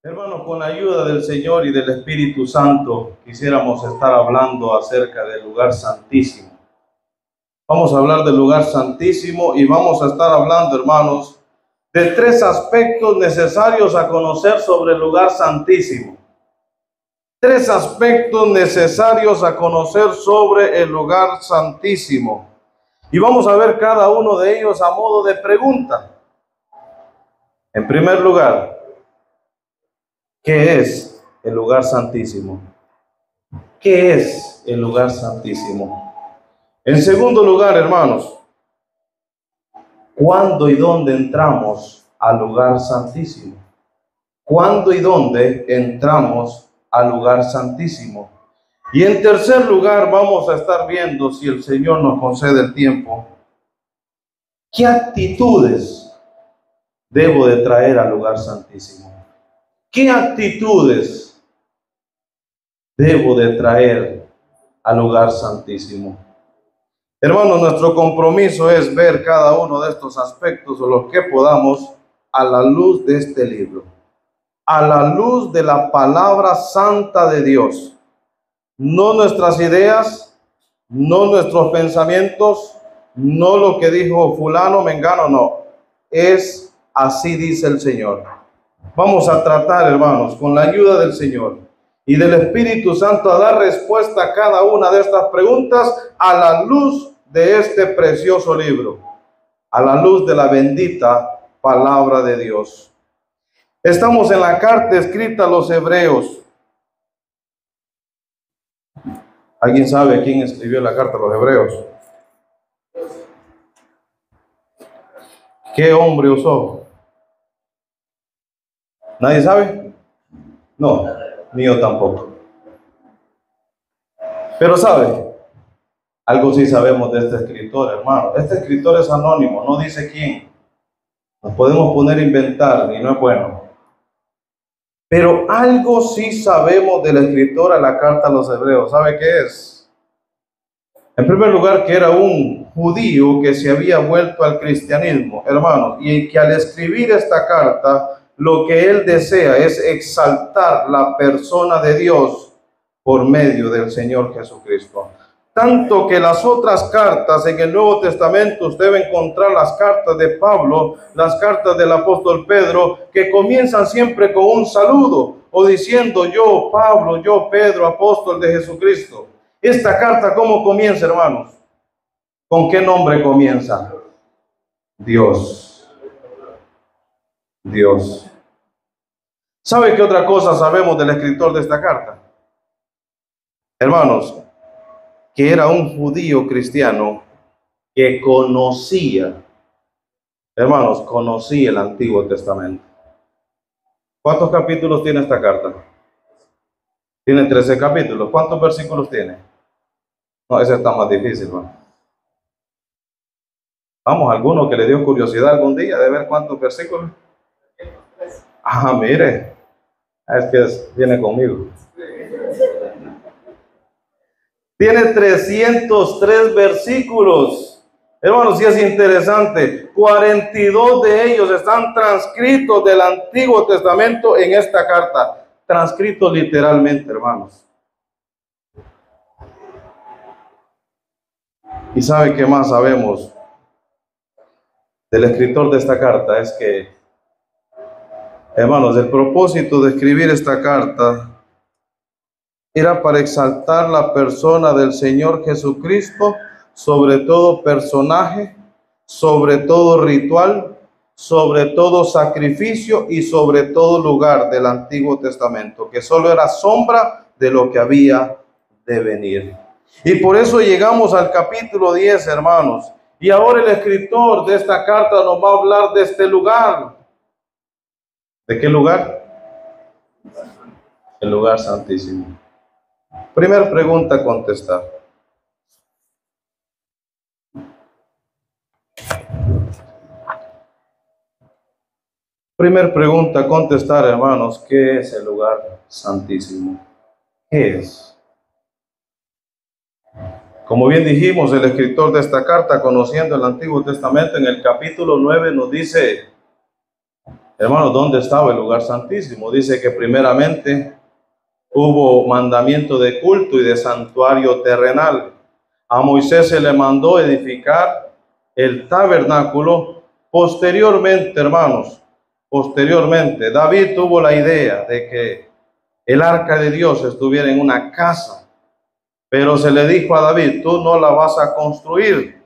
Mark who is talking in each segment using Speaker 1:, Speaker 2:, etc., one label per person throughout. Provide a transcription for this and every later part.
Speaker 1: Hermanos, con la ayuda del Señor y del Espíritu Santo, quisiéramos estar hablando acerca del lugar santísimo. Vamos a hablar del lugar santísimo y vamos a estar hablando, hermanos, de tres aspectos necesarios a conocer sobre el lugar santísimo. Tres aspectos necesarios a conocer sobre el lugar santísimo. Y vamos a ver cada uno de ellos a modo de pregunta. En primer lugar, ¿qué es el lugar santísimo? ¿Qué es el lugar santísimo? En segundo lugar, hermanos, ¿cuándo y dónde entramos al lugar santísimo? ¿Cuándo y dónde entramos al lugar santísimo? Y en tercer lugar, vamos a estar viendo, si el Señor nos concede el tiempo, ¿qué actitudes debo de traer al lugar santísimo? ¿Qué actitudes debo de traer al lugar santísimo? Hermanos, nuestro compromiso es ver cada uno de estos aspectos o los que podamos a la luz de este libro, a la luz de la palabra santa de Dios. No nuestras ideas, no nuestros pensamientos, no lo que dijo fulano, mengano, no. Es así dice el Señor. Vamos a tratar, hermanos, con la ayuda del Señor y del Espíritu Santo a dar respuesta a cada una de estas preguntas a la luz de este precioso libro, a la luz de la bendita palabra de Dios. Estamos en la carta escrita a los Hebreos. ¿Alguien sabe quién escribió la carta a los Hebreos? ¿Qué hombre usó? ¿Nadie sabe? No, ni yo tampoco. Pero sabe, algo sí sabemos de este escritor, hermano. Este escritor es anónimo, no dice quién. Nos podemos poner a inventar y no es bueno. Pero algo sí sabemos del escritor a la carta a los Hebreos. ¿Sabe qué es? En primer lugar, que era un judío que se había vuelto al cristianismo, hermanos, y que al escribir esta carta, lo que él desea es exaltar la persona de Dios por medio del Señor Jesucristo. Tanto que las otras cartas en el Nuevo Testamento, usted va a encontrar las cartas de Pablo, las cartas del apóstol Pedro, que comienzan siempre con un saludo o diciendo yo, Pablo, yo, Pedro, apóstol de Jesucristo. Esta carta, ¿cómo comienza, hermanos? ¿Con qué nombre comienza? Dios. Dios. ¿Sabe qué otra cosa sabemos del escritor de esta carta? Hermanos, que era un judío cristiano que conocía, hermanos, conocía el Antiguo Testamento. ¿Cuántos capítulos tiene esta carta? Tiene 13 capítulos. ¿Cuántos versículos tiene? No, ese está más difícil, hermano. Vamos, alguno que le dio curiosidad algún día de ver cuántos versículos. Ah, mire, es que viene conmigo. Tiene 303 versículos. Hermanos, sí es interesante. 42 de ellos están transcritos del Antiguo Testamento en esta carta. Transcritos literalmente, hermanos. ¿Y sabe qué más sabemos del escritor de esta carta? Es que, hermanos, el propósito de escribir esta carta era para exaltar la persona del Señor Jesucristo sobre todo personaje, sobre todo ritual, sobre todo sacrificio y sobre todo lugar del Antiguo Testamento, que solo era sombra de lo que había de venir. Y por eso llegamos al capítulo 10, hermanos. Y ahora el escritor de esta carta nos va a hablar de este lugar. ¿De qué lugar? El lugar santísimo. Primera pregunta a contestar. Primera pregunta a contestar, hermanos. ¿Qué es el lugar santísimo? ¿Qué es? Como bien dijimos, el escritor de esta carta, conociendo el Antiguo Testamento, en el capítulo 9 nos dice Hermanos, ¿dónde estaba el lugar santísimo? Dice que primeramente hubo mandamiento de culto y de santuario terrenal. A Moisés se le mandó edificar el tabernáculo. Posteriormente, hermanos, posteriormente, David tuvo la idea de que el arca de Dios estuviera en una casa, pero se le dijo a David, tú no la vas a construir.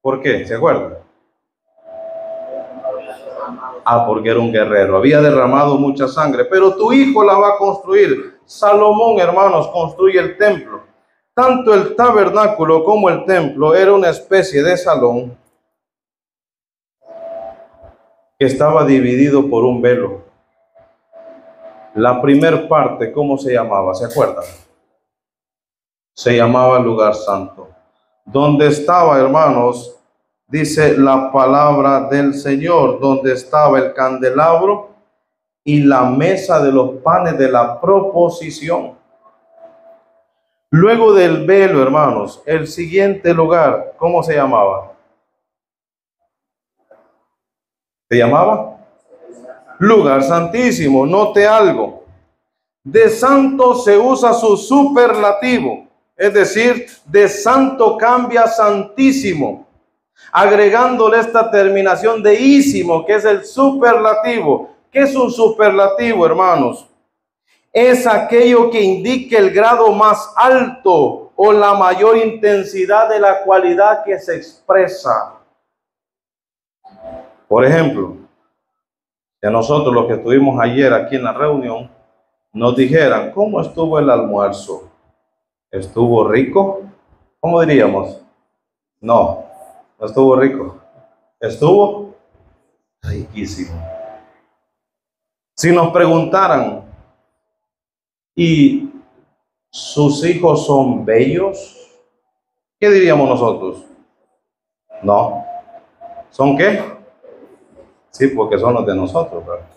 Speaker 1: ¿Por qué? ¿Se acuerdan? Porque era un guerrero, había derramado mucha sangre, pero tu hijo la va a construir. Salomón, hermanos, construye el templo. Tanto el tabernáculo como el templo era una especie de salón que estaba dividido por un velo. La primer parte, ¿cómo se llamaba? ¿Se acuerdan? Se llamaba lugar santo. Donde estaba, hermanos, dice la palabra del Señor, donde estaba el candelabro y la mesa de los panes de la proposición. Luego del velo, hermanos, el siguiente lugar, ¿cómo se llamaba? ¿Se llamaba? Lugar santísimo. Note algo. De santo se usa su superlativo, es decir, de santo cambia santísimo, agregándole esta terminación de ísimo, que es el superlativo. ¿Qué es un superlativo, hermanos? Es aquello que indica el grado más alto o la mayor intensidad de la cualidad que se expresa. Por ejemplo, que nosotros los que estuvimos ayer aquí en la reunión, nos dijeran, ¿cómo estuvo el almuerzo? ¿Estuvo rico? ¿Cómo diríamos? No, no estuvo rico. Estuvo riquísimo. Si nos preguntaran, ¿y sus hijos son bellos? ¿Qué diríamos nosotros? No. ¿Son qué? Sí, porque son los de nosotros, ¿verdad?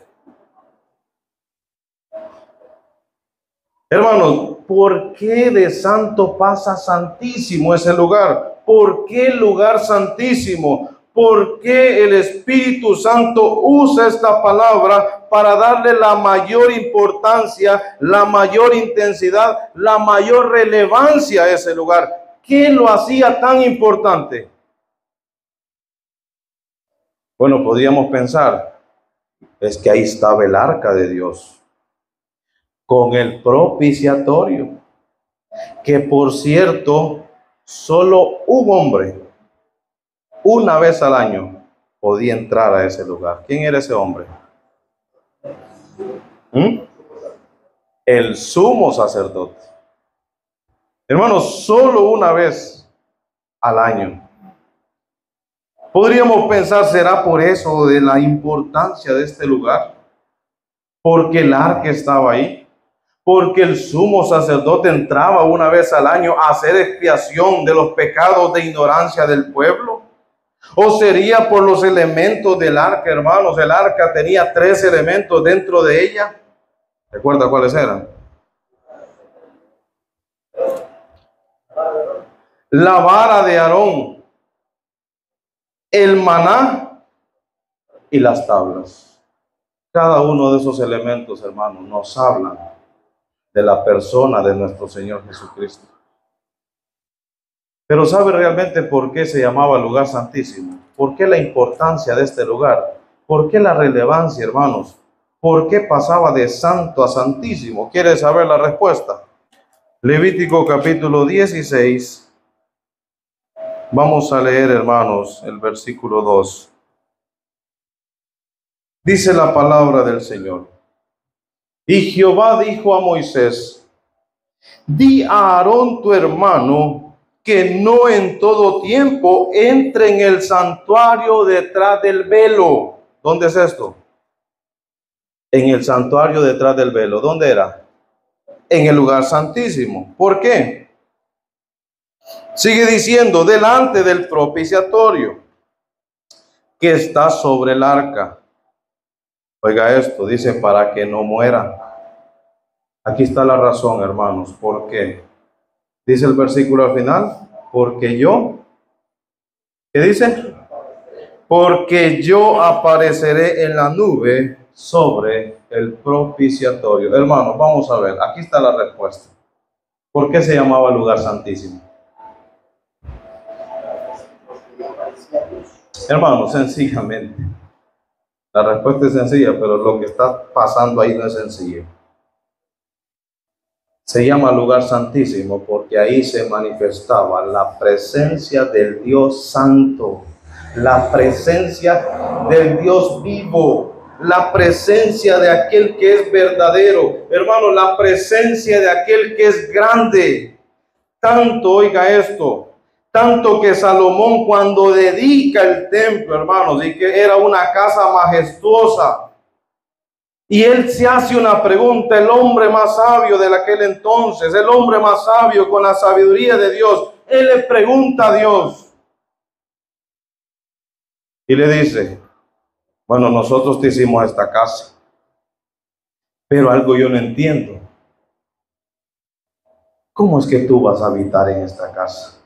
Speaker 1: Hermanos, ¿por qué de santo pasa santísimo ese lugar? ¿Por qué lugar santísimo? ¿Por qué el Espíritu Santo usa esta palabra para darle la mayor importancia, la mayor intensidad, la mayor relevancia a ese lugar? ¿Qué lo hacía tan importante? Bueno, podríamos pensar, es que ahí estaba el arca de Dios, con el propiciatorio, que por cierto, solo un hombre, una vez al año, podía entrar a ese lugar. ¿Quién era ese hombre? El sumo sacerdote. Hermanos, solo una vez al año. Podríamos pensar, ¿será por eso de la importancia de este lugar? Porque el arca estaba ahí. Porque el sumo sacerdote entraba una vez al año a hacer expiación de los pecados de ignorancia del pueblo. ¿O sería por los elementos del arca, hermanos? El arca tenía 3 elementos dentro de ella. ¿Recuerda cuáles eran? La vara de Aarón, el maná y las tablas. Cada uno de esos elementos, hermanos, nos hablan de la persona de nuestro Señor Jesucristo. Pero ¿sabe realmente por qué se llamaba lugar santísimo? ¿Por qué la importancia de este lugar? ¿Por qué la relevancia, hermanos? ¿Por qué pasaba de santo a santísimo? ¿Quiere saber la respuesta? Levítico capítulo 16. Vamos a leer, hermanos, el versículo 2. Dice la palabra del Señor. Y Jehová dijo a Moisés, di a Aarón tu hermano que no en todo tiempo entre en el santuario detrás del velo. ¿Dónde es esto? En el santuario detrás del velo. ¿Dónde era? En el lugar santísimo. ¿Por qué? Sigue diciendo, delante del propiciatorio que está sobre el arca. Oiga esto, dice, para que no muera. Aquí está la razón, hermanos. ¿Por qué? Dice el versículo al final, porque yo, ¿qué dice? Porque yo apareceré en la nube sobre el propiciatorio. Hermanos, vamos a ver, aquí está la respuesta. ¿Por qué se llamaba lugar santísimo? Hermanos, sencillamente. La respuesta es sencilla, pero lo que está pasando ahí no es sencillo. Se llama lugar santísimo porque ahí se manifestaba la presencia del Dios santo, la presencia del Dios vivo, la presencia de aquel que es verdadero, hermano, la presencia de aquel que es grande. Tanto, oiga esto, tanto que Salomón cuando dedica el templo, hermanos, y que era una casa majestuosa, y él se hace una pregunta, el hombre más sabio de aquel entonces, el hombre más sabio con la sabiduría de Dios, él le pregunta a Dios y le dice, bueno, nosotros te hicimos esta casa, pero algo yo no entiendo. ¿Cómo es que tú vas a habitar en esta casa?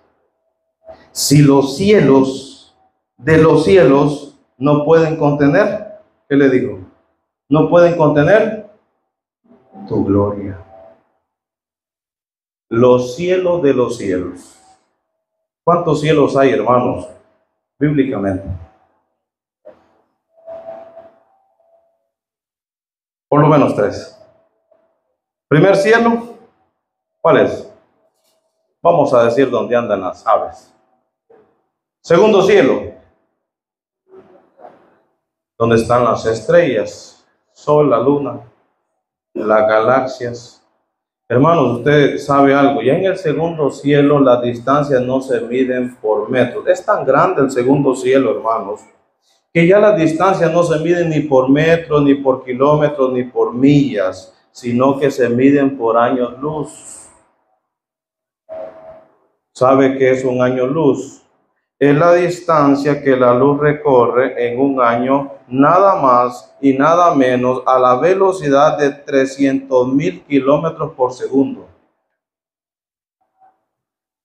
Speaker 1: Si los cielos de los cielos no pueden contener, ¿qué le digo? No pueden contener tu gloria. Los cielos de los cielos. ¿Cuántos cielos hay, hermanos? Bíblicamente. Por lo menos 3. Primer cielo, ¿cuál es? Vamos a decir dónde andan las aves. Segundo cielo, donde están las estrellas, sol, la luna, las galaxias. Hermanos, usted sabe algo, ya en el segundo cielo las distancias no se miden por metros. Es tan grande el segundo cielo, hermanos, que ya las distancias no se miden ni por metros, ni por kilómetros, ni por millas, sino que se miden por años luz. ¿Sabe qué es un año luz? Es la distancia que la luz recorre en un año, nada más y nada menos, a la velocidad de 300,000 kilómetros por segundo.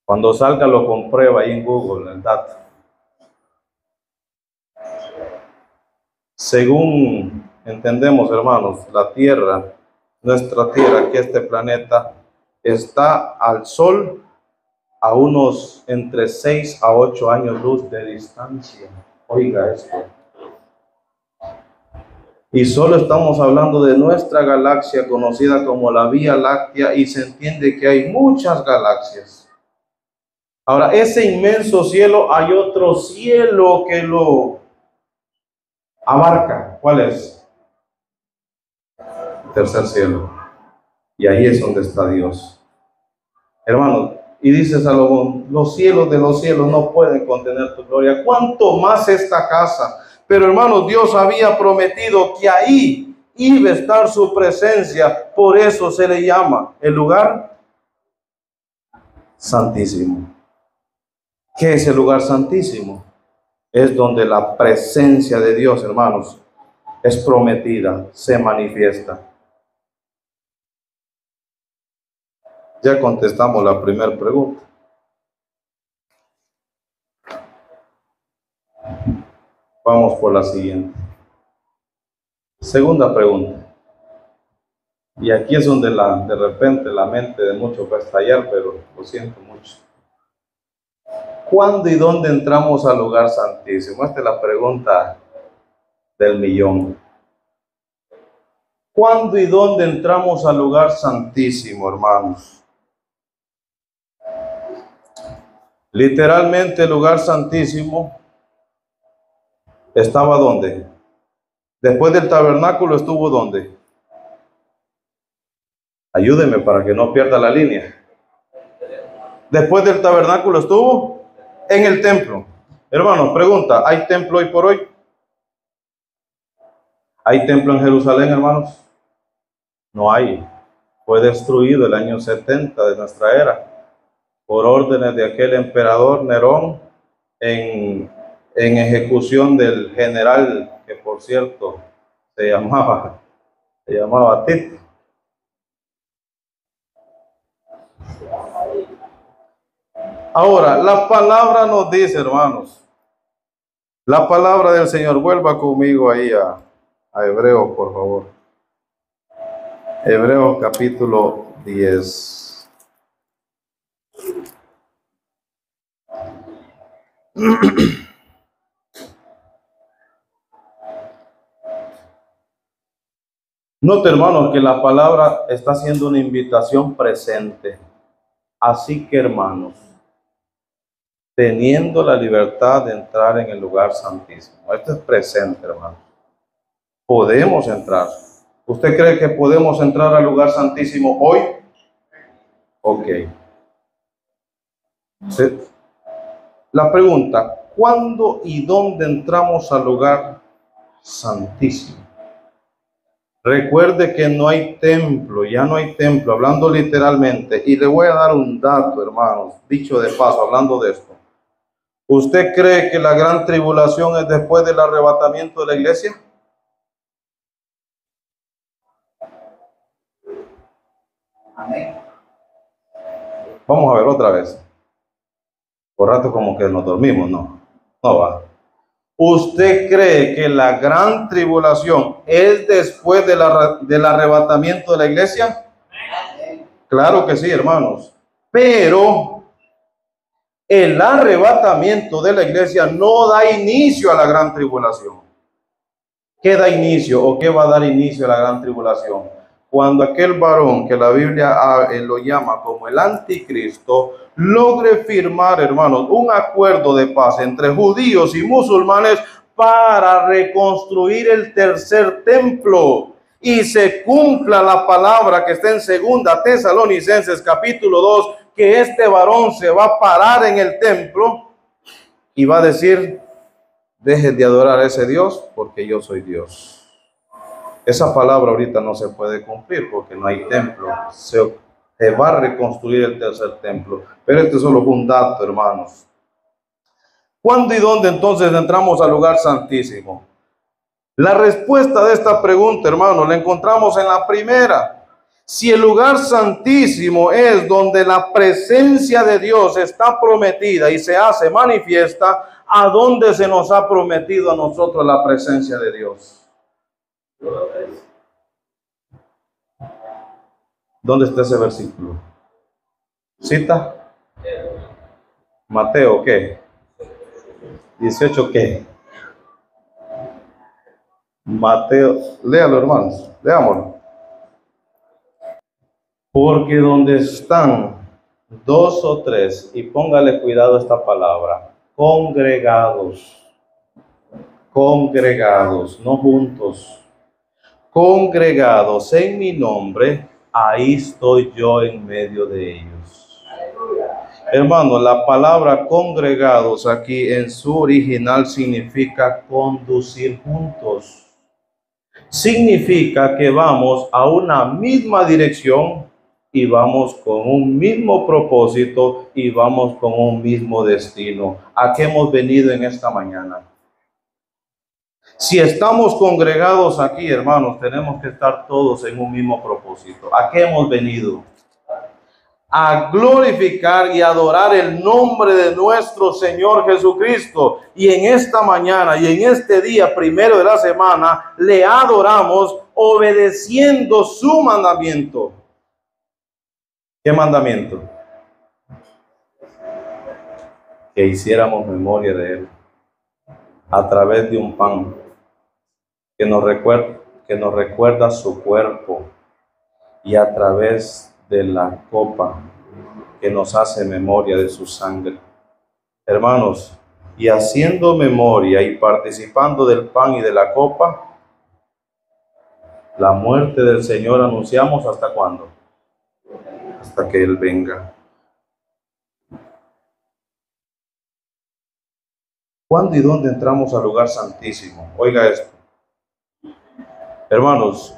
Speaker 1: Cuando salga lo comprueba ahí en Google, el dato. Según entendemos, hermanos, la Tierra, nuestra Tierra, aquí este planeta, está al Sol a unos entre 6 a 8 años luz de distancia. Oiga esto. Y solo estamos hablando de nuestra galaxia conocida como la Vía Láctea y se entiende que hay muchas galaxias. Ahora, ese inmenso cielo, hay otro cielo que lo abarca. ¿Cuál es? El tercer cielo. Y ahí es donde está Dios. Hermanos, y dice Salomón, los cielos de los cielos no pueden contener tu gloria. ¿Cuánto más esta casa? Pero hermanos, Dios había prometido que ahí iba a estar su presencia. Por eso se le llama el lugar santísimo. ¿Qué es el lugar santísimo? Es donde la presencia de Dios, hermanos, es prometida, se manifiesta. Ya contestamos la primera pregunta. Vamos por la siguiente. Segunda pregunta. Y aquí es donde de repente la mente de muchos va a estallar, pero lo siento mucho. ¿Cuándo y dónde entramos al lugar santísimo? Esta es la pregunta del millón. ¿Cuándo y dónde entramos al lugar santísimo, hermanos? Literalmente el lugar santísimo estaba ¿dónde? Después del tabernáculo estuvo ¿dónde? Ayúdeme para que no pierda la línea. Después del tabernáculo estuvo en el templo. Hermanos, pregunta, ¿hay templo hoy por hoy? ¿Hay templo en Jerusalén, hermanos? No hay. Fue destruido el año 70 de nuestra era por órdenes de aquel emperador Nerón en ejecución del general que, por cierto, se llamaba Tito. Ahora, la palabra nos dice, hermanos, la palabra del Señor, vuelva conmigo ahí a a Hebreos, por favor. Hebreos capítulo 10. Note, hermanos, que la palabra está haciendo una invitación presente. Así que, hermanos, teniendo la libertad de entrar en el lugar santísimo. Esto es presente, hermanos. Podemos entrar. ¿Usted cree que podemos entrar al lugar santísimo hoy? Ok. La pregunta, ¿cuándo y dónde entramos al lugar santísimo? Recuerde que no hay templo, ya no hay templo, hablando literalmente. Y le voy a dar un dato, hermanos, dicho de paso, hablando de esto. ¿Usted cree que la gran tribulación es después del arrebatamiento de la iglesia? Amén. Vamos a ver otra vez. Por rato como que nos dormimos, no. No va. ¿Usted cree que la gran tribulación es después del arrebatamiento de la iglesia? Claro que sí, hermanos. Pero el arrebatamiento de la iglesia no da inicio a la gran tribulación. ¿Qué da inicio o qué va a dar inicio a la gran tribulación? Cuando aquel varón que la Biblia lo llama como el anticristo logre firmar, hermanos, un acuerdo de paz entre judíos y musulmanes para reconstruir el tercer templo y se cumpla la palabra que está en 2 Tesalonicenses capítulo 2, que este varón se va a parar en el templo y va a decir: dejen de adorar a ese Dios porque yo soy Dios. Esa palabra ahorita no se puede cumplir porque no hay templo. Se va a reconstruir el tercer templo. Pero este solo fue un dato, hermanos. ¿Cuándo y dónde entonces entramos al lugar santísimo? La respuesta de esta pregunta, hermanos, la encontramos en la primera. Si el lugar santísimo es donde la presencia de Dios está prometida y se hace manifiesta, ¿a dónde se nos ha prometido a nosotros la presencia de Dios? ¿Dónde está ese versículo? ¿Cita? Mateo, ¿qué? 18, ¿qué? Mateo, léalo, hermanos, leámoslo. Porque donde están dos o tres, y póngale cuidado a esta palabra, congregados, no juntos, congregados en mi nombre, ahí estoy yo en medio de ellos. Hermano, la palabra congregados aquí en su original significa conducir juntos. Significa que vamos a una misma dirección y vamos con un mismo propósito y vamos con un mismo destino. ¿A qué hemos venido en esta mañana? Si estamos congregados aquí, hermanos, tenemos que estar todos en un mismo propósito. ¿A qué hemos venido? A glorificar y adorar el nombre de nuestro Señor Jesucristo. Y en esta mañana y en este día primero de la semana, le adoramos obedeciendo su mandamiento. ¿Qué mandamiento? Que hiciéramos memoria de Él a través de un pan que nos recuerda su cuerpo, y a través de la copa que nos hace memoria de su sangre. Hermanos, y haciendo memoria y participando del pan y de la copa, la muerte del Señor anunciamos. ¿Hasta cuándo? Hasta que Él venga. ¿Cuándo y dónde entramos al lugar santísimo? Oiga esto. Hermanos,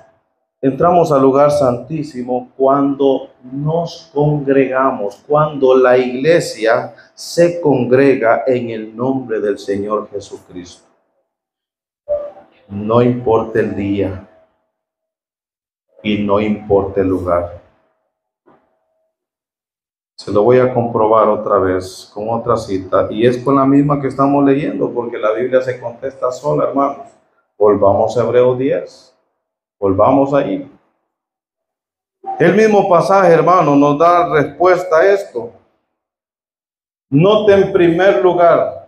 Speaker 1: entramos al lugar santísimo cuando nos congregamos, cuando la iglesia se congrega en el nombre del Señor Jesucristo. No importa el día y no importa el lugar. Se lo voy a comprobar otra vez con otra cita, y es con la misma que estamos leyendo, porque la Biblia se contesta sola, hermanos. Volvamos a Hebreos 10. Volvamos ahí. El mismo pasaje, hermano, nos da respuesta a esto. Note en primer lugar,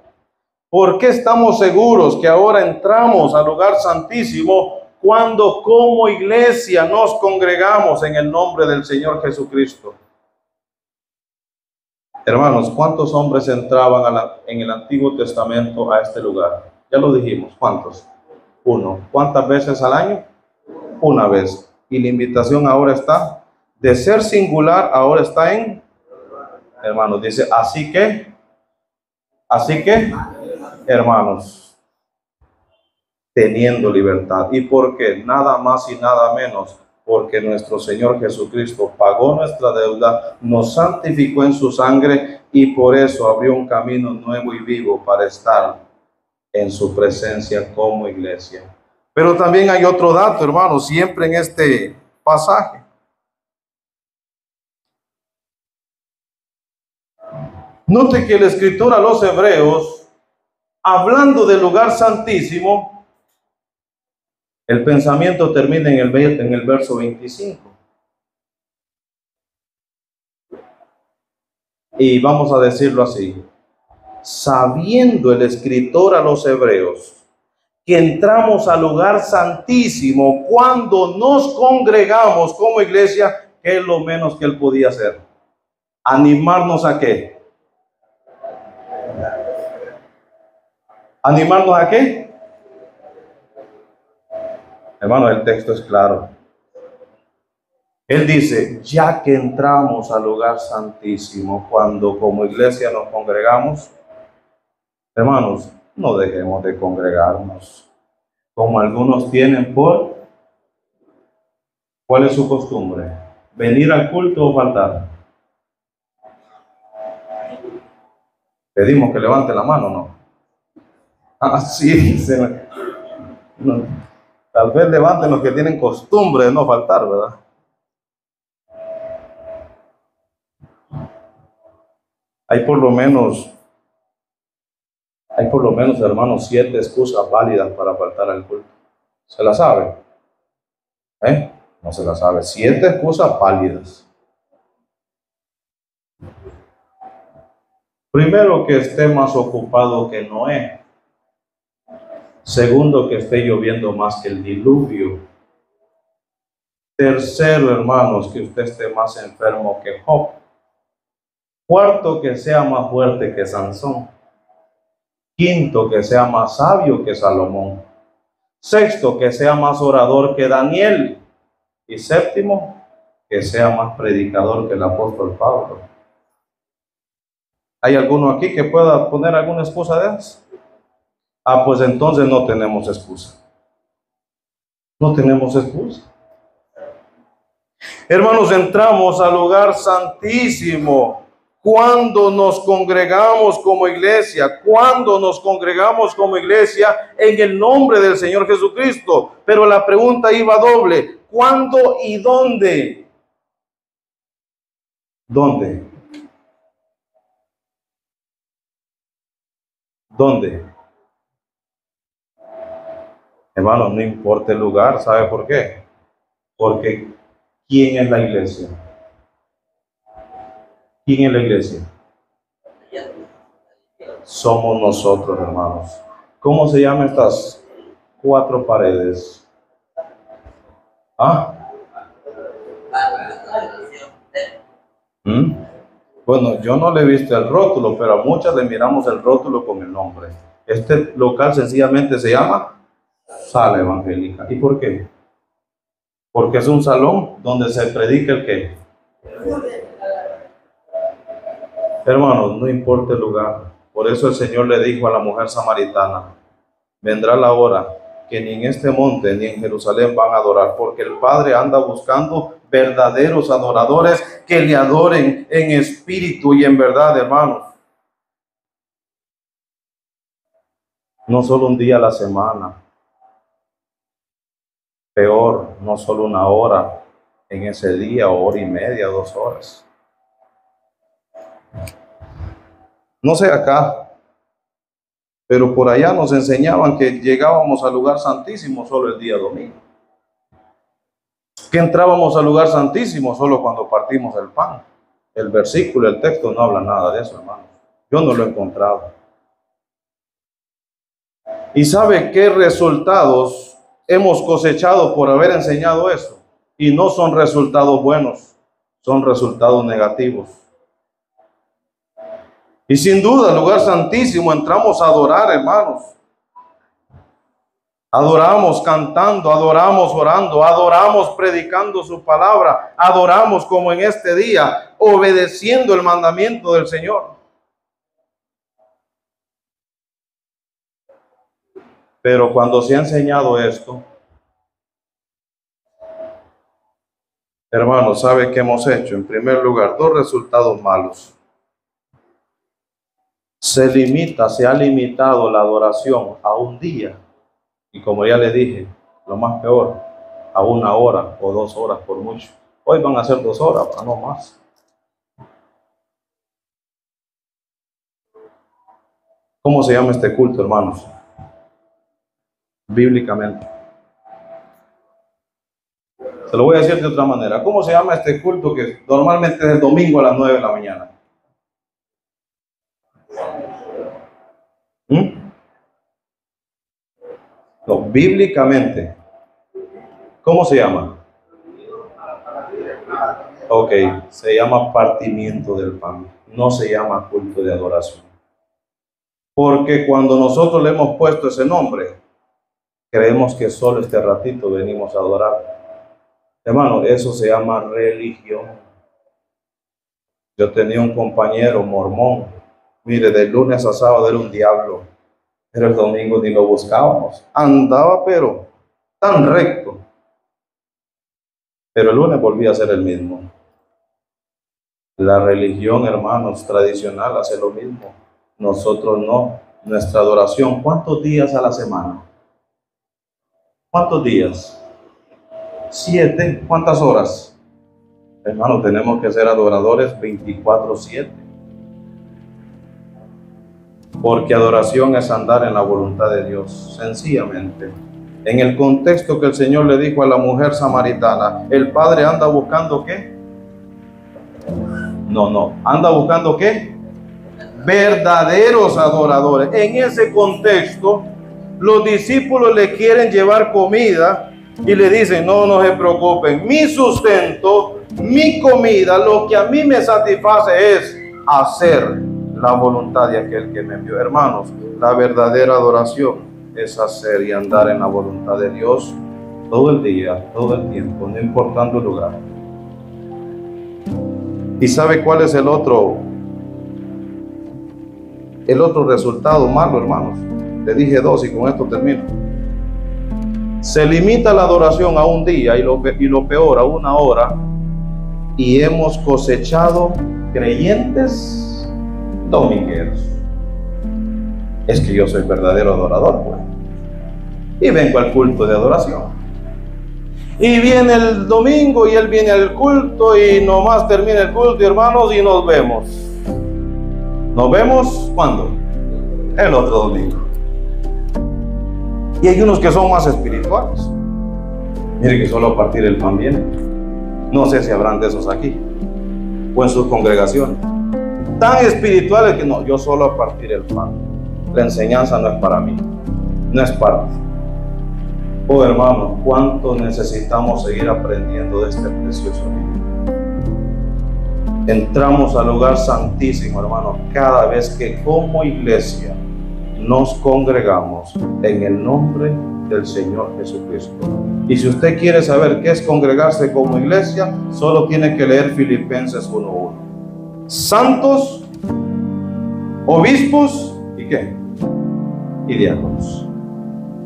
Speaker 1: ¿por qué estamos seguros que ahora entramos al lugar santísimo cuando como iglesia nos congregamos en el nombre del Señor Jesucristo? Hermanos, ¿cuántos hombres entraban en el Antiguo Testamento a este lugar? Ya lo dijimos, ¿cuántos? Uno. ¿Cuántas veces al año? Una vez. Y la invitación ahora está, de ser singular, ahora está en, hermanos, dice, así que, hermanos, teniendo libertad. ¿Y por qué? Nada más y nada menos, porque nuestro Señor Jesucristo pagó nuestra deuda, nos santificó en su sangre y por eso abrió un camino nuevo y vivo para estar en su presencia como iglesia. Pero también hay otro dato, hermanos, siempre en este pasaje. Note que el escritor a los hebreos, hablando del lugar santísimo, el pensamiento termina en el verso 25. Y vamos a decirlo así. Sabiendo el escritor a los hebreos que entramos al lugar santísimo cuando nos congregamos como iglesia, ¿qué es lo menos que él podía hacer? ¿Animarnos a qué? ¿Animarnos a qué? Hermano, el texto es claro. Él dice, ya que entramos al lugar santísimo, cuando como iglesia nos congregamos, hermanos, no dejemos de congregarnos, como algunos tienen por, ¿cuál es su costumbre? ¿Venir al culto o faltar? Pedimos que levante la mano, ¿no? Ah, sí, no, tal vez levanten los que tienen costumbre de no faltar, ¿verdad? Hay por lo menos, hermanos, 7 excusas válidas para faltar al culto. ¿Se la sabe? No se la sabe. 7 excusas válidas. Primero, que esté más ocupado que Noé. Segundo, que esté lloviendo más que el diluvio. Tercero, hermanos, que usted esté más enfermo que Job. Cuarto, que sea más fuerte que Sansón. Quinto, que sea más sabio que Salomón. Sexto, que sea más orador que Daniel. Y séptimo, que sea más predicador que el apóstol Pablo. ¿Hay alguno aquí que pueda poner alguna excusa de esas? Pues entonces no tenemos excusa. No tenemos excusa. Hermanos, entramos al lugar santísimo cuando nos congregamos como iglesia, en el nombre del Señor Jesucristo. Pero la pregunta iba doble: ¿cuándo y dónde? ¿Dónde? ¿Dónde? Hermanos, no importa el lugar. ¿Sabe por qué? Porque ¿quién es la iglesia? ¿Quién es la iglesia? Somos nosotros, hermanos. ¿Cómo se llaman estas 4 paredes? Bueno, yo no le he visto el rótulo, pero a muchas le miramos el rótulo con el nombre. Este local sencillamente se llama Sala Evangélica. ¿Y por qué? Porque es un salón donde se predica el qué. Hermanos, no importa el lugar. Por eso el Señor le dijo a la mujer samaritana: vendrá la hora que ni en este monte ni en Jerusalén van a adorar, porque el Padre anda buscando verdaderos adoradores que le adoren en espíritu y en verdad, hermanos. No solo un día a la semana, peor, no solo una hora en ese día, o hora y media, 2 horas. No sé acá, pero por allá nos enseñaban que llegábamos al lugar santísimo solo el día domingo, que entrábamos al lugar santísimo solo cuando partimos el pan. El versículo, el texto no habla nada de eso, hermano. Yo no lo he encontrado. ¿Y sabe qué resultados hemos cosechado por haber enseñado eso? Y no son resultados buenos, son resultados negativos. Y sin duda, el lugar santísimo, entramos a adorar, hermanos. Adoramos cantando, adoramos orando, adoramos predicando su palabra, adoramos como en este día, obedeciendo el mandamiento del Señor. Pero cuando se ha enseñado esto, hermanos, ¿sabe qué hemos hecho? En primer lugar, dos resultados malos. Se ha limitado la adoración a un día. Y como ya le dije, lo más peor, a 1 hora o 2 horas por mucho. Hoy van a ser 2 horas, pero no más. ¿Cómo se llama este culto, hermanos? Bíblicamente. Se lo voy a decir de otra manera. ¿Cómo se llama este culto que normalmente es el domingo a las 9 de la mañana? No, bíblicamente. ¿Cómo se llama? Ok, se llama partimiento del pan. No se llama culto de adoración. Porque cuando nosotros le hemos puesto ese nombre, creemos que solo este ratito venimos a adorar. Hermano, eso se llama religión. Yo tenía un compañero mormón. Mire, de lunes a sábado era un diablo. Pero el domingo ni lo buscábamos. Andaba, pero tan recto. Pero el lunes volvía a ser el mismo. La religión, hermanos, tradicional hace lo mismo. Nosotros no. Nuestra adoración, ¿cuántos días a la semana? ¿Cuántos días? 7. ¿Cuántas horas? Hermano, tenemos que ser adoradores 24/7. Porque adoración es andar en la voluntad de Dios, sencillamente. En el contexto que el Señor le dijo a la mujer samaritana, el Padre anda buscando ¿qué? No, anda buscando ¿qué? Verdaderos adoradores. En ese contexto, los discípulos le quieren llevar comida y le dicen, no se preocupen, mi sustento, mi comida, lo que a mí me satisface es hacer la voluntad de aquel que me envió. Hermanos, la verdadera adoración es hacer y andar en la voluntad de Dios todo el día, todo el tiempo, no importando el lugar. ¿Y sabe cuál es el otro resultado malo, hermanos? Le dije 2 y con esto termino. Se limita la adoración a un día y lo peor, a 1 hora, y hemos cosechado creyentes domingueros. Es que yo soy verdadero adorador, pues. Y vengo al culto de adoración. Y viene el domingo y él viene al culto y nomás termina el culto, hermanos, y nos vemos. ¿Nos vemos cuándo? El otro domingo. Y hay unos que son más espirituales. Mire que solo a partir del pan viene. No sé si habrán de esos aquí o en sus congregaciones. Tan espirituales que no, yo solo a partir del pan. La enseñanza no es para mí, no es parte. Oh hermanos, ¿cuánto necesitamos seguir aprendiendo de este precioso libro? Entramos al lugar santísimo, hermanos, cada vez que como iglesia nos congregamos en el nombre del Señor Jesucristo. Y si usted quiere saber qué es congregarse como iglesia, solo tiene que leer Filipenses 1:1. Santos, obispos y ¿qué? Y diáconos.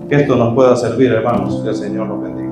Speaker 1: Que esto nos pueda servir, hermanos. Que el Señor nos bendiga.